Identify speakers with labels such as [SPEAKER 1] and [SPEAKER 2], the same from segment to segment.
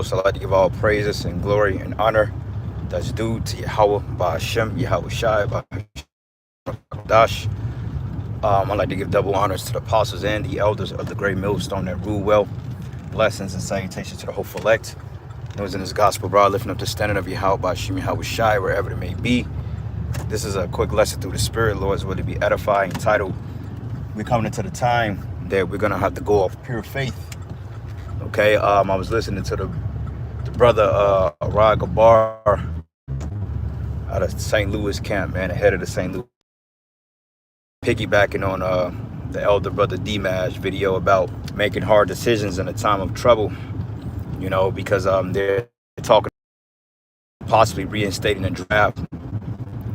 [SPEAKER 1] foremost, I'd like to give all praises and glory and honor that's due to Yahweh, Ba'ashem, Yahweh Shai, Ba'adash. I'd like to give double honors to the apostles and the elders of the great millstone that rule well. Blessings and salutations to the hopeful elect. Those in this gospel, bro, lifting up the standard of Yahweh, Ba'ashem, Yahweh Shai, wherever it may be. This is a quick lesson through the Spirit, Lord's will to be edifying. Titled, we're coming into the time that we're going to have to go off pure faith. Okay, I was listening to the brother Rod Gabar out of St. Louis camp, man, ahead of the St. Louis, piggybacking on the elder brother D-Mash video about making hard decisions in a time of trouble, you know, because they're talking possibly reinstating a draft,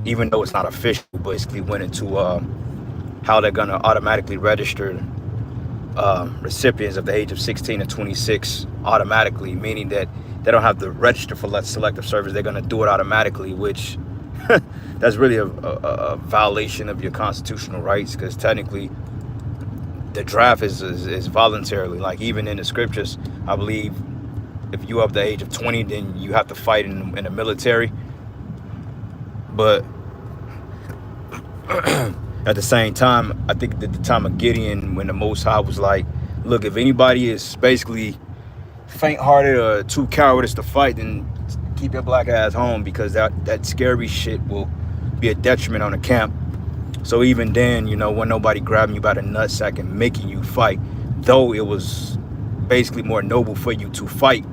[SPEAKER 1] even though it's not official. Basically went into how they're going to automatically register recipients of the age of 16 and 26 automatically, meaning that they don't have to register for selective service. They're going to do it automatically, which that's really a violation of your constitutional rights, because technically the draft is voluntarily. Like, even in the scriptures, I believe if you're up the age of 20, then you have to fight in the military. But at the same time, I think at the time of Gideon, when the Most High was like, look, if anybody is basically faint-hearted or too cowardice to fight, then keep your black ass home, because that scary shit will be a detriment on the camp. So even then, you know, when nobody grabbing you by the nutsack and making you fight, though it was basically more noble for you to fight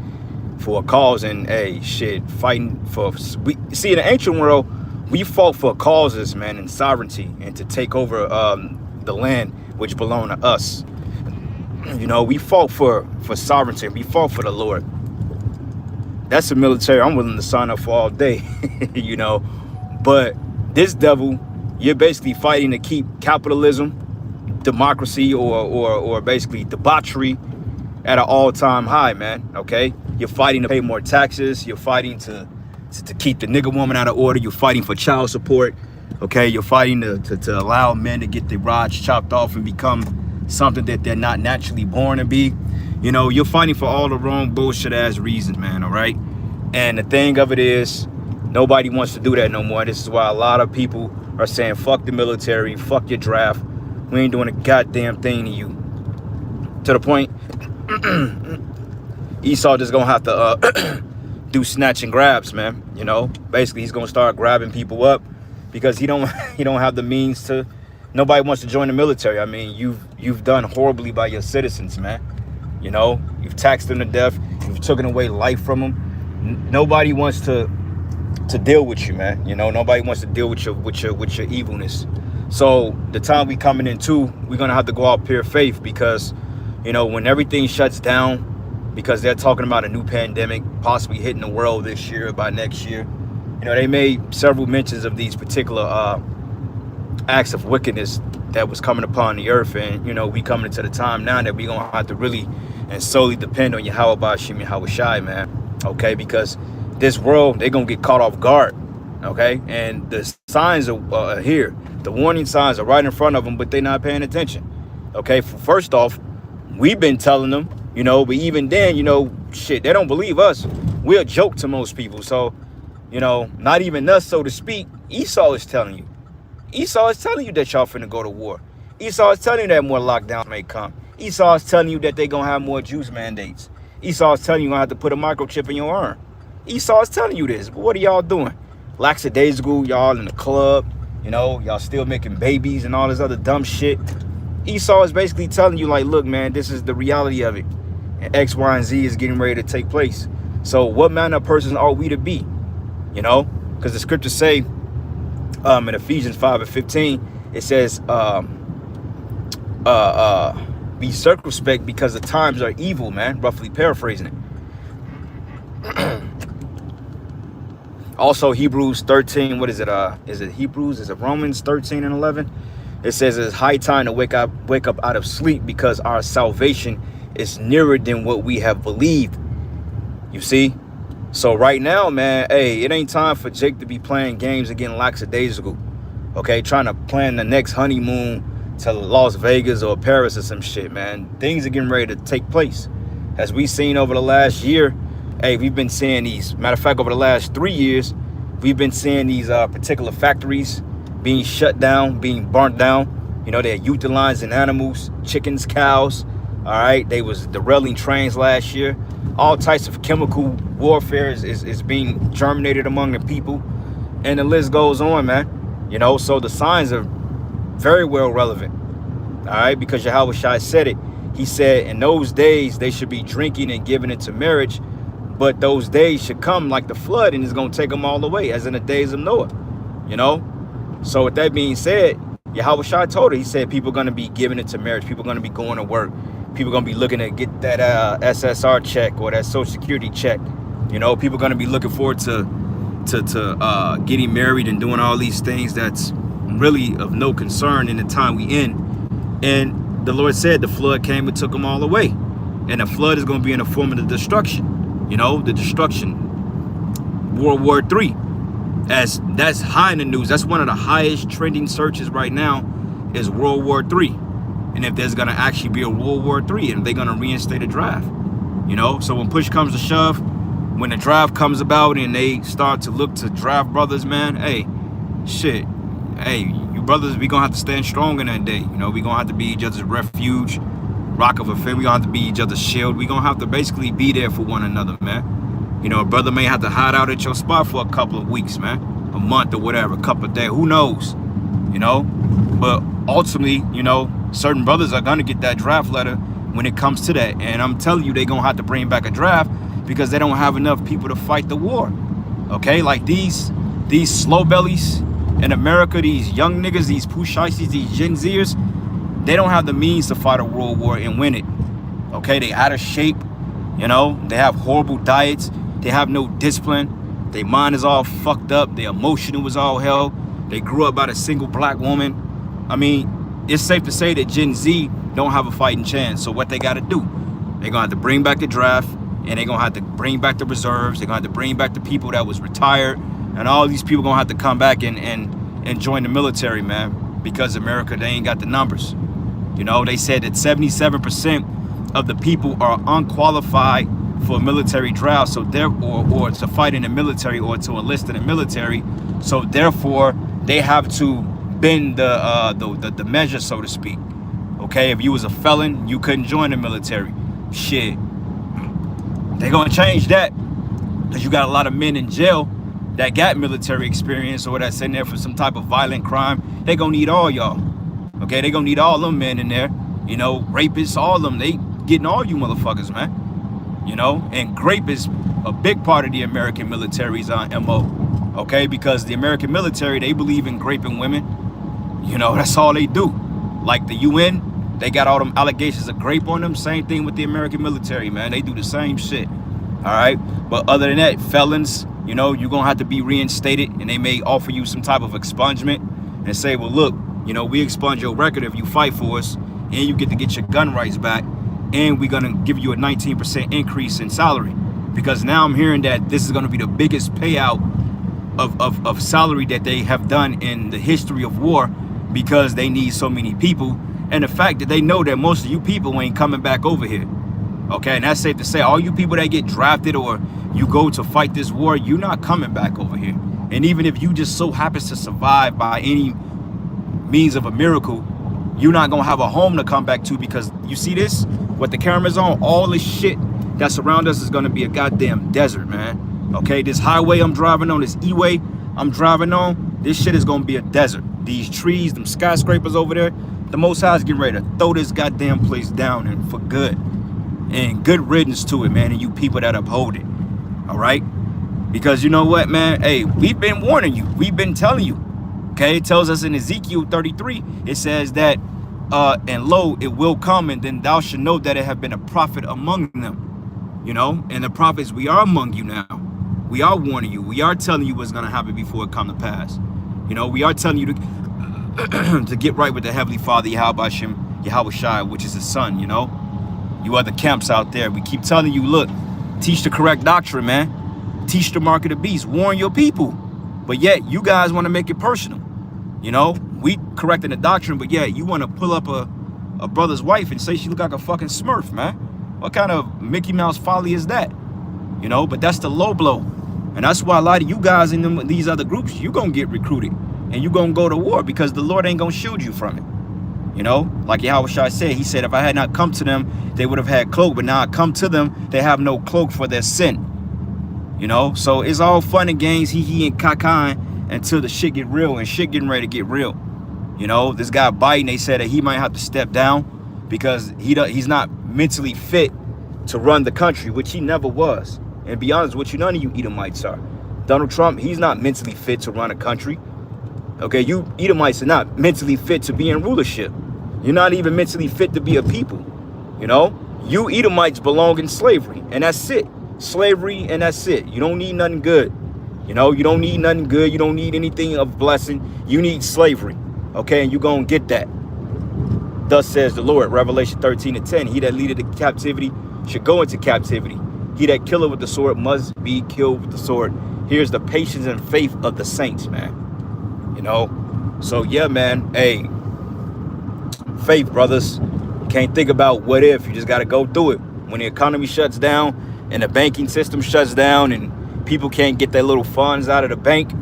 [SPEAKER 1] for a cause. And hey, shit, fighting for, see, in the ancient world, we fought for causes, man, and sovereignty, and to take over the land which belonged to us. You know, we fought for sovereignty. We fought for the Lord. That's the military I'm willing to sign up for all day, you know. But this devil, you're basically fighting to keep capitalism, democracy, or basically debauchery at an all-time high, man, okay? You're fighting to pay more taxes. You're fighting to keep the nigger woman out of order. You're fighting for child support, okay? You're fighting to allow men to get their rods chopped off and become something that they're not naturally born to be. You know, you're fighting for all the wrong bullshit ass reasons, man, all right? And the thing of it is, nobody wants to do that no more. This is why a lot of people are saying, fuck the military, fuck your draft. We ain't doing a goddamn thing to you. To the point, Esau just gonna have to do snatch and grabs, man. You know, basically he's gonna start grabbing people up because he don't have the means to. Nobody wants to join the military. I mean, you've done horribly by your citizens, man. You know, you've taxed them to death. You've taken away life from them. Nobody wants to deal with you, man. You know, nobody wants to deal with your evilness. So the time we coming into, we're gonna have to go out pure faith, because, you know, when everything shuts down, because they're talking about a new pandemic possibly hitting the world this year, by next year. You know, they made several mentions of these particular acts of wickedness that was coming upon the earth. And, you know, we coming into the time now that we gonna have to really and solely depend on Yahweh Ba'ashem, Yahweh Shai, man. Okay, because this world, they're gonna get caught off guard. Okay, and the signs are here. The warning signs are right in front of them, but they're not paying attention. Okay, first off, we've been telling them, you know, but even then, you know, shit, they don't believe us. We're a joke to most people. So, you know, not even us, so to speak. Esau is telling you. Esau is telling you that y'all finna go to war. Esau is telling you that more lockdowns may come. Esau is telling you that they're gonna have more juice mandates. Esau is telling you you're gonna have to put a microchip in your arm. Esau is telling you this, but what are y'all doing? Lackadaisical, y'all in the club, you know, y'all still making babies and all this other dumb shit. Esau is basically telling you, like, look, man, this is the reality of it. And X, Y, and Z is getting ready to take place. So what manner of person are we to be? You know, because the scriptures say in Ephesians 5:15, it says, be circumspect because the times are evil, man. Roughly paraphrasing it. Also, Hebrews 13, what is it? Is it Hebrews? Is it Romans 13 and 11? It says it's high time to wake up out of sleep, because our salvation is nearer than what we have believed. You see? So right now, man, hey, it ain't time for Jake to be playing games and getting lackadaisical. Okay, trying to plan the next honeymoon to Las Vegas or Paris or some shit, man. Things are getting ready to take place. As we seen over the last year, hey, we've been seeing these. Matter of fact, over the last 3 years, we've been seeing these particular factories being shut down, being burnt down. You know, they're euthanizing animals, chickens, cows. All right, they was derailing trains last year. All types of chemical warfare is being germinated among the people, and the list goes on, man. You know, so the signs are very well relevant. All right, because Yahweh Shai said it. He said in those days they should be drinking and giving it to marriage, but those days should come like the flood, and it's gonna take them all away, as in the days of Noah. You know, so with that being said, Yahweh Shai told her, he said people are going to be giving it to marriage. People are going to be going to work. People are going to be looking to get that SSR check or that Social Security check. You know, people are going to be looking forward to getting married and doing all these things that's really of no concern in the time we in. And the Lord said the flood came and took them all away. And the flood is going to be in the form of the destruction. You know, the destruction. World War III. As that's high in the news. That's one of the highest trending searches right now is World War III. And if there's going to actually be a World War III and they're going to reinstate a draft. You know, so when push comes to shove, when the draft comes about and they start to look to draft brothers, man, hey, shit. Hey, you brothers, we going to have to stand strong in that day. You know, we going to have to be each other's refuge, rock of offense. We going to have to be each other's shield. We going to have to basically be there for one another, man. You know, a brother may have to hide out at your spot for a couple of weeks, man. A month or whatever, a couple of days. Who knows? You know? But ultimately, you know, certain brothers are going to get that draft letter when it comes to that. And I'm telling you, they're going to have to bring back a draft because they don't have enough people to fight the war. Okay? Like these slow bellies in America, these young niggas, these Pushites, these Gen Zers, they don't have the means to fight a world war and win it. Okay? They out of shape. You know? They have horrible diets. They have no discipline. Their mind is all fucked up. Their emotion was all hell. They grew up by a single black woman. I mean, it's safe to say that Gen Z don't have a fighting chance. So what they got to do? They're going to have to bring back the draft, and they're going to have to bring back the reserves. They're going to have to bring back the people that was retired. And all these people going to have to come back and join the military, man, because America, they ain't got the numbers. You know, they said that 77% of the people are unqualified for a military draft, so or to fight in the military or to enlist in the military. So therefore, they have to bend the measure, so to speak. Okay, if you was a felon, you couldn't join the military. Shit, they're gonna change that because you got a lot of men in jail that got military experience or that's in there for some type of violent crime. They gonna need all y'all. Okay, they gonna need all them men in there. You know, rapists, all of them. They getting all you motherfuckers, man. You know, and grape is a big part of the American military's MO, okay? Because the American military, they believe in raping women. You know, that's all they do. Like the UN, they got all them allegations of rape on them. Same thing with the American military, man. They do the same shit, all right? But other than that, felons, you know, you're going to have to be reinstated, and they may offer you some type of expungement and say, well, look, you know, we expunge your record if you fight for us, and you get to get your gun rights back. And we're going to give you a 19% increase in salary, because now I'm hearing that this is going to be the biggest payout of salary that they have done in the history of war, because they need so many people. And the fact that they know that most of you people ain't coming back over here. Okay, and that's safe to say, all you people that get drafted or you go to fight this war, you're not coming back over here. And even if you just so happens to survive by any means of a miracle, you're not going to have a home to come back to, because you see this, what the camera's on, all this shit that surrounds us is going to be a goddamn desert, man. Okay, this highway I'm driving on, this E-way I'm driving on, this shit is going to be a desert. These trees, them skyscrapers over there, the Most High is getting ready to throw this goddamn place down, and for good. And good riddance to it, man, and you people that uphold it. All right? Because you know what, man? Hey, we've been warning you. We've been telling you. Okay, it tells us in Ezekiel 33, it says that, and lo, it will come, and then thou shalt know that it have been a prophet among them. You know, and the prophets, we are among you now. We are warning you. We are telling you what's going to happen before it come to pass. You know, we are telling you to, to get right with the Heavenly Father, Yahweh Shai, which is his son, you know. You other camps out there, we keep telling you, look, teach the correct doctrine, man. Teach the mark of the beast. Warn your people. But yet, you guys want to make it personal. You know, we correcting the doctrine, but yeah, you want to pull up a brother's wife and say she look like a fucking Smurf, man. What kind of Mickey Mouse folly is that? you know, but that's the low blow. And that's why a lot of you guys in these other groups, you gonna get recruited and you gonna go to war because the Lord ain't gonna shield you from it. You know, like Yahushua said, he said, if I had not come to them, they would have had cloak, but now I come to them, they have no cloak for their sin. You know, so it's all fun and games, he and kakan, until the shit get real, and shit getting ready to get real. You know, this guy Biden, they said that he might have to step down because he's not mentally fit to run the country, which he never was. And be honest with you, none of you Edomites are. Donald Trump, he's not mentally fit to run a country. Okay, you Edomites are not mentally fit to be in rulership. You're not even mentally fit to be a people. You know, you Edomites belong in slavery, and that's it. Slavery, and that's it. You don't need nothing good. You know, you don't need nothing good. You don't need anything of blessing. You need slavery. Okay, and you're going to get that. Thus says the Lord, Revelation 13:10. He that leadeth the captivity should go into captivity. He that killeth with the sword must be killed with the sword. Here's the patience and faith of the saints, man. You know, so yeah, man. Hey, faith, brothers. You can't think about what if. You just got to go through it. When the economy shuts down and the banking system shuts down and people can't get their little funds out of the bank,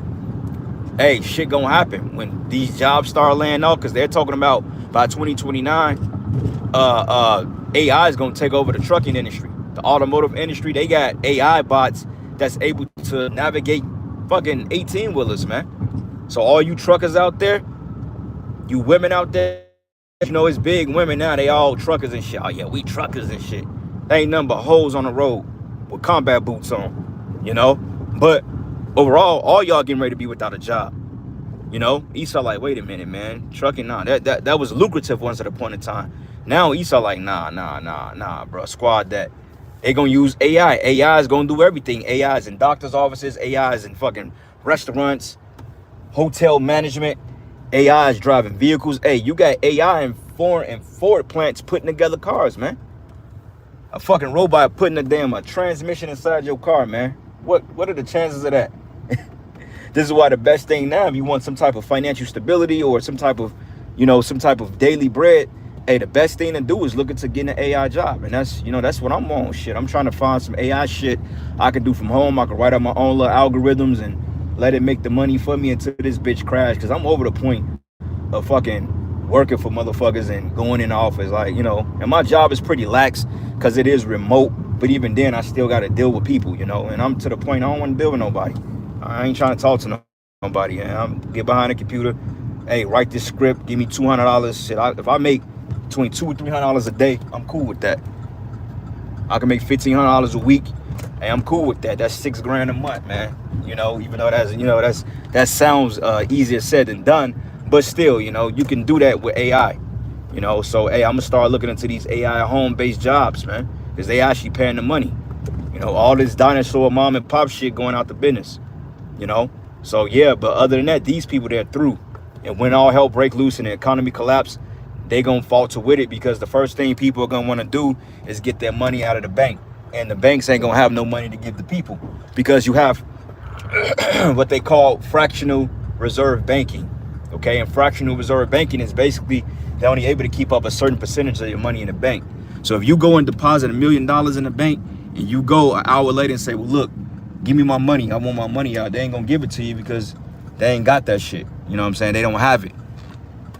[SPEAKER 1] hey, shit gonna happen when these jobs start laying off, because they're talking about by 2029, AI is gonna take over the trucking industry, the automotive industry. They got AI bots that's able to navigate fucking 18-wheelers, man. So all you truckers out there, you women out there, you know, it's big women now, they all truckers and shit. Oh yeah, we truckers and shit. They ain't nothing but hoes on the road with combat boots on, you know. But overall, all y'all getting ready to be without a job. You know, Esau like, wait a minute, man. Trucking, nah, that was lucrative once at a point in time. Now Esau like, nah, bro. Squad that. They gonna use AI. AI is gonna do everything. AI is in doctor's offices. AI is in fucking restaurants, hotel management. AI is driving vehicles. Hey, you got AI in Ford plants putting together cars, man. A fucking robot putting a transmission inside your car, man. What are the chances of that? This is why the best thing now, if you want some type of financial stability or some type of, you know, some type of daily bread, hey, the best thing to do is look into getting an AI job. And that's, you know, that's what I'm on. Shit, I'm trying to find some AI shit I can do from home. I can write out my own little algorithms and let it make the money for me until this bitch crash. Because I'm over the point of fucking working for motherfuckers and going in the office. Like, you know, and my job is pretty lax because it is remote. But even then, I still got to deal with people, you know. And I'm to the point I don't want to deal with nobody. I ain't trying to talk to nobody. I'm get behind the computer. Hey, write this script. Give me $200. Shit, if I make between $200 and $300 a day, I'm cool with that. I can make $1,500 a week. Hey, I'm cool with that. That's $6 grand a month, man. You know, even though that's, you know, that sounds easier said than done, but still, you know, you can do that with AI. You know, so hey, I'm gonna start looking into these AI home-based jobs, man, because they actually paying the money. You know, all this dinosaur mom and pop shit going out the business. You know, so yeah, but other than that, these people, they're through. And when all hell break loose and the economy collapse, they gonna falter with it, because the first thing people are gonna want to do is get their money out of the bank, and the banks ain't gonna have no money to give the people, because you have what they call fractional reserve banking. Okay, and fractional reserve banking is basically they're only able to keep up a certain percentage of your money in the bank. So if you go and deposit $1 million in the bank, and you go an hour later and say, well, look, give me my money, I want my money out, they ain't gonna give it to you because they ain't got that shit. You know what I'm saying? They don't have it.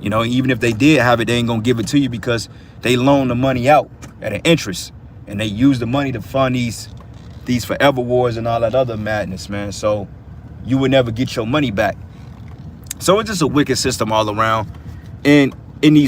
[SPEAKER 1] You know, even if they did have it, they ain't gonna give it to you because they loan the money out at an interest, and they use the money to fund these forever wars and all that other madness, man. So you would never get your money back. So it's just a wicked system all around. And in these